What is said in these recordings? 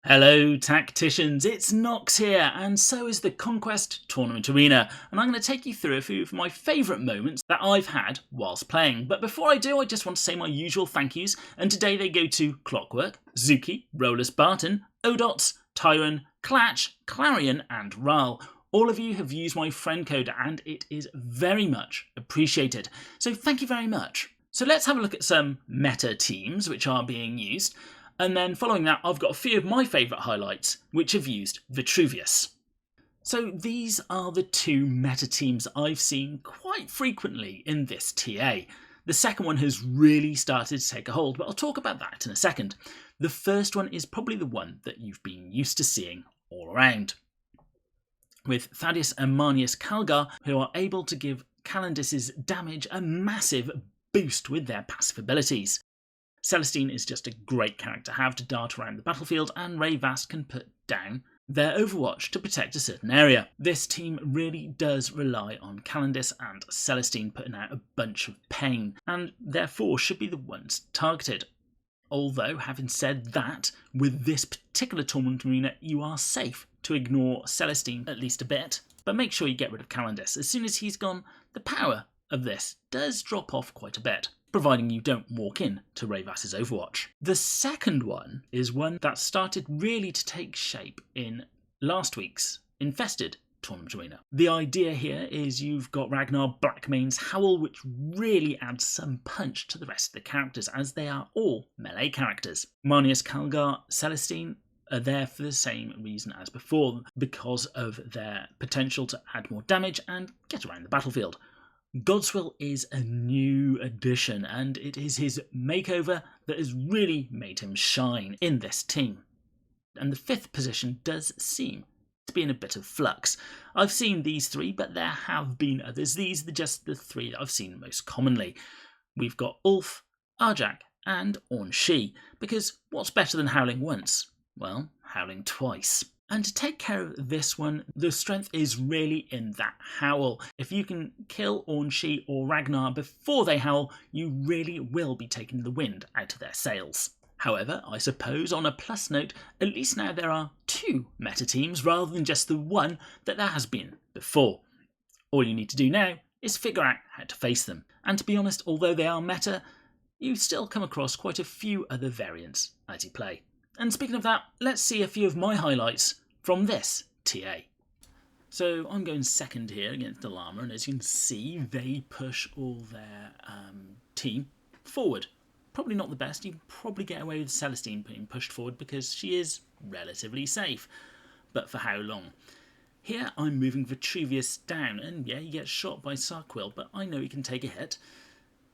Hello tacticians, it's Nox here, and so is the Conquest Tournament Arena, and I'm going to take you through a few of my favourite moments that I've had whilst playing. But before I do, I just want to say my usual thank yous, and today they go to Clockwork, Zuki, Rolus Barton, Odots, Tyron, Clatch, Clarion and Ral. All of you have used my friend code and it is very much appreciated, so thank you very much. So let's have a look at some meta teams which are being used. And then following that, I've got a few of my favourite highlights, which have used Vitruvius. So these are the two meta teams I've seen quite frequently in this TA. The second one has really started to take a hold, but I'll talk about that in a second. The first one is probably the one that you've been used to seeing all around, with Thaddeus and Manius Calgar, who are able to give Calendis's damage a massive boost with their passive abilities. Celestine is just a great character to have to dart around the battlefield, and Rayvast can put down their Overwatch to protect a certain area. This team really does rely on Calendis and Celestine putting out a bunch of pain, and therefore should be the ones targeted. Although, having said that, with this particular tournament arena, you are safe to ignore Celestine at least a bit, but make sure you get rid of Calendis. As soon as he's gone, the power of this does drop off quite a bit, providing you don't walk in to Rayvast's Overwatch. The second one is one that started really to take shape in last week's Infested Tournament Arena. The idea here is you've got Ragnar Blackmane's Howl, which really adds some punch to the rest of the characters, as they are all melee characters. Manius Calgar, Celestine are there for the same reason as before, because of their potential to add more damage and get around the battlefield. Godswill is a new addition, and it is his makeover that has really made him shine in this team. And the fifth position does seem to be in a bit of flux. I've seen these three, but there have been others. These are just the three that I've seen most commonly. We've got Ulf, Arjak and Ornn Shi, because what's better than howling once? Well, howling twice. And to take care of this one, the strength is really in that howl. If you can kill Ornn Shi or Ragnar before they howl, you really will be taking the wind out of their sails. However, I suppose on a plus note, at least now there are two meta teams rather than just the one that there has been before. All you need to do now is figure out how to face them. And to be honest, although they are meta, you still come across quite a few other variants as you play. And speaking of that, let's see a few of my highlights from this TA. So I'm going second here against Alama, and as you can see, they push all their team forward. Probably not the best. You probably get away with Celestine being pushed forward because she is relatively safe. But for how long? Here I'm moving Vitruvius down, and yeah, he gets shot by Sarkwill, but I know he can take a hit.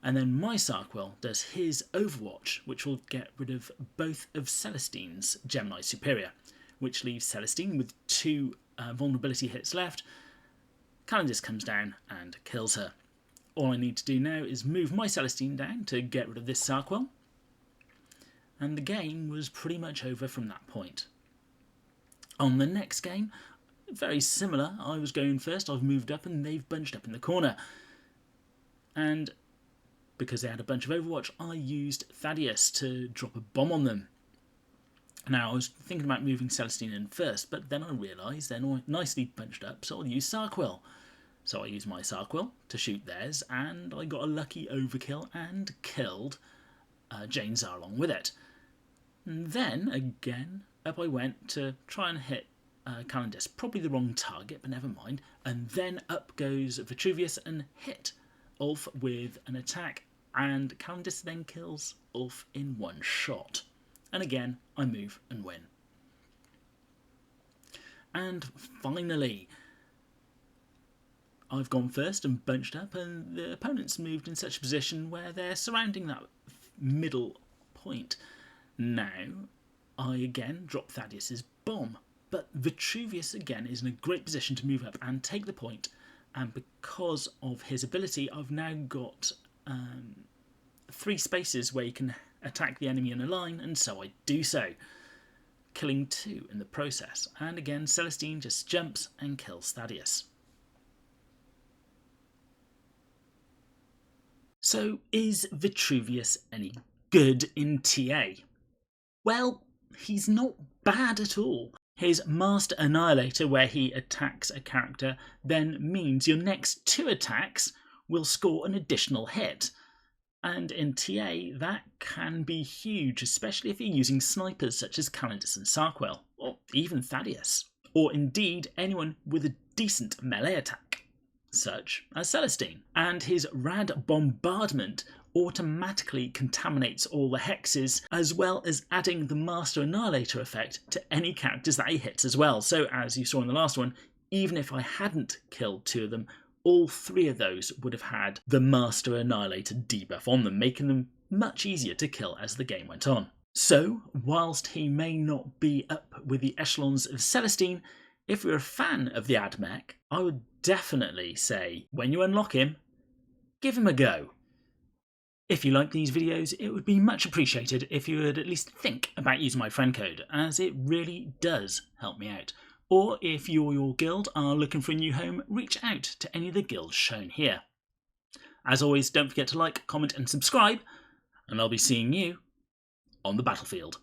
And then my Sarkwill does his Overwatch, which will get rid of both of Celestine's Gemini Superior, which leaves Celestine with two vulnerability hits left. Calendis comes down and kills her. All I need to do now is move my Celestine down to get rid of this Sarkwill, and the game was pretty much over from that point. On the next game, very similar. I was going first, I've moved up, and they've bunched up in the corner. And because they had a bunch of Overwatch, I used Thaddeus to drop a bomb on them. Now, I was thinking about moving Celestine in first, but then I realised they're nicely bunched up, so I'll use Sarkwill. So I used my Sarkwill to shoot theirs, and I got a lucky overkill and killed Jane Zar along with it. And then, again, up I went to try and hit Calendis. Probably the wrong target, but never mind. And then up goes Vitruvius and hit Ulf with an attack, and Calendis then kills Ulf in one shot. And again, I move and win. And finally, I've gone first and bunched up, and the opponents moved in such a position where they're surrounding that middle point. Now, I again drop Thaddeus's bomb, but Vitruvius again is in a great position to move up and take the point, and because of his ability, I've now got 3 spaces where you can attack the enemy in a line, and so I do so, killing 2 in the process. And again, Celestine just jumps and kills Thaddeus. So is Vitruvius any good in TA? Well, he's not bad at all. His Master Annihilator, where he attacks a character, then means your next 2 attacks will score an additional hit. And in TA, that can be huge, especially if you're using snipers such as Calendus and Sarkwell, or even Thaddeus, or indeed anyone with a decent melee attack, such as Celestine. And his Rad Bombardment automatically contaminates all the hexes, as well as adding the Master Annihilator effect to any characters that he hits as well. So as you saw in the last one, even if I hadn't killed 2 of them, all 3 of those would have had the Master Annihilator debuff on them, making them much easier to kill as the game went on. So, whilst he may not be up with the echelons of Celestine, if you're a fan of the AdMech, I would definitely say, when you unlock him, give him a go. If you like these videos, it would be much appreciated if you would at least think about using my friend code, as it really does help me out. Or if you or your guild are looking for a new home, reach out to any of the guilds shown here. As always, don't forget to like, comment and subscribe, and I'll be seeing you on the battlefield.